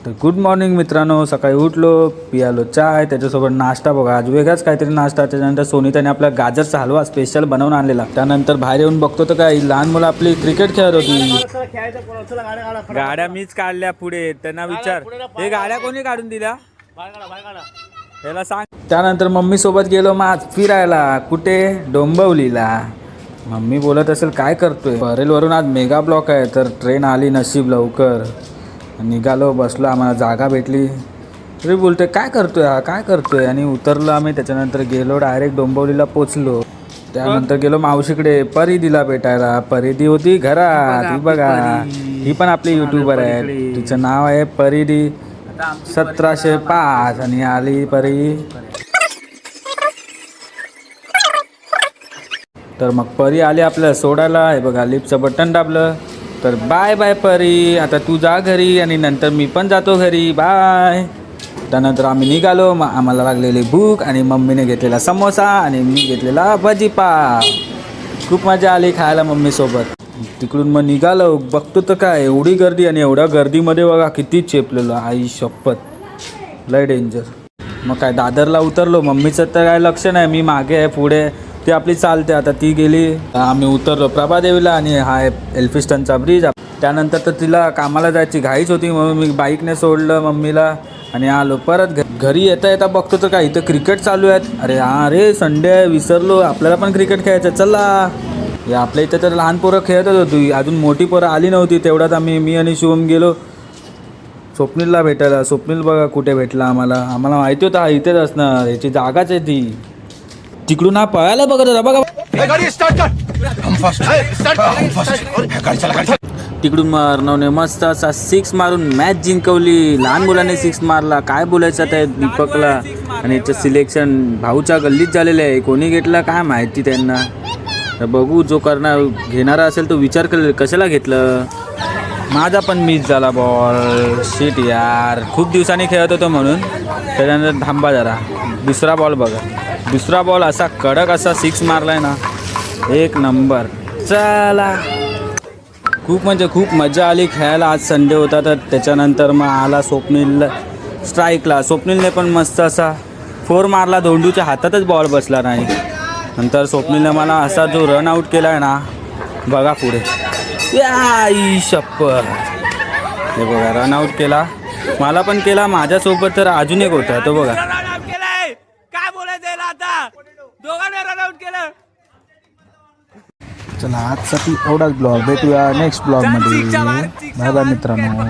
तर good morning मित्रांनो. सकाळी उठलो, पियालो चाय, त्याच्यासोबत नाश्ता. बघा आज वेगळाच काहीतरी नाश्ता. त्याच्यानंतर सोनीताने आपला गाजरचा हलवा स्पेशल बनवून आणलेला. त्यानंतर बाहेर येऊन बघतो तर काय लहान मुलं आपली क्रिकेट खेळत होती. गाड्या मीच काढल्या पुढे. त्यांना विचार हे गाड्या कोणी काढून दिल्या याला सांग. त्यानंतर मम्मी सोबत गेलो मग आज फिरायला. कुठे? डोंबिवलीला. मम्मी बोलत असेल काय करतोय. परेलवरून आज मेगा ब्लॉक आहे तर ट्रेन आली नशीब लवकर. निघालो, बसलो, आम्हाला जागा भेटली. तरी बोलतोय काय करतोय हा, काय करतोय. आणि उतरलो आम्ही. त्याच्यानंतर गेलो डायरेक्ट डोंबिवलीला पोचलो. त्यानंतर गेलो मावशीकडे परिदीला भेटायला. परिदी होती घरात. ही बघा, ही पण आपली युट्यूबर आहे. तिचं नाव आहे परिदी 1705 आणि आली परी. तर मग परी आली आपल्याला सोडायला. हे बघा लिफ्टचं बटन दाबलं तर बाय बाय परी, आता तू जा घरी आणि नंतर मी पण जातो घरी, बाय. त्यानंतर आम्ही निघालो. आम्हाला लागलेली भूक आणि मम्मीने घेतलेला समोसा आणि मी घेतलेला भजीपाव. खूप मजा आली खायला मम्मीसोबत. तिकडून मग निघालो. बघतो तर काय एवढी गर्दी आणि एवढ्या गर्दीमध्ये बघा किती चेपलेलो. आई शपथ, लय डेंजर. मग काय दादरला उतरलो. मम्मीचं तर काय लक्ष नाही, मी मागे आहे पुढे ती आपली चालते. आता ती गेली. आम्ही उतरलो प्रभादेवीला आणि हा एल्फिस्टनचा ब्रिज. त्यानंतर तर तिला कामाला जायची घाईच होती म्हणून मी बाईकने सोडलं मम्मीला आणि आलो परत घरी. येता येता बघतो तर काय इथं क्रिकेट चालू आहेत. अरे हा रे, संडे आहे, विसरलो, आपल्याला पण क्रिकेट खेळायचं, चला. या आपल्या इथं तर लहान पोरं खेळतच होती, अजून मोठी पोरं आली नव्हती. तेवढ्यात मी आणि शिवम गेलो स्वप्नीलला भेटायला. स्वप्नील बघा कुठे भेटला आम्हाला. माहिती होतं हा इथेच असणार, याची जागाच आहे ती. तिकडून हा पळायला बघत होता बघा. तिकडून अर्णवने मस्त असा 6 मारून मॅच जिंकवली. लहान मुलाने 6 मारला. काय बोलायचं त्या दीपकला. आणि याचं सिलेक्शन भाऊच्या गल्लीत झालेलं आहे. कोणी घेतला काय माहिती त्यांना. तर बघू, जो घेणारा असेल तो विचार करेल कशाला घेतलं. माझा पण मिस झाला बॉल. शिट यार, खूप दिवसांनी खेळत होतो म्हणून. त्याच्यानंतर थांबा जरा. दुसरा बॉल बघा. दुसरा बॉल असा कडक असा 6 मारलाय ना, एक नंबर. चला, खूप म्हणजे खूप मजा आली खेळायला. आज संडे होता तर त्याच्यानंतर मग आला स्वप्नील स्ट्राईकला. स्वप्नीलने पण मस्त असा 4 मारला. धोंडूच्या हातातच बॉल बसला नाही. नंतर स्वप्नीलने मला असा जो रन आऊट केला आहे ना, बघा पुढे. आई शप्पथ, हे बघा रन आऊट केला. मला पण केला. माझ्यासोबत तर अजून एक होता तो बघा. चला आजसाठी एवढाच ब्लॉग. भेटूया नेक्स्ट ब्लॉग मध्ये. बाय बाय मित्रांनो.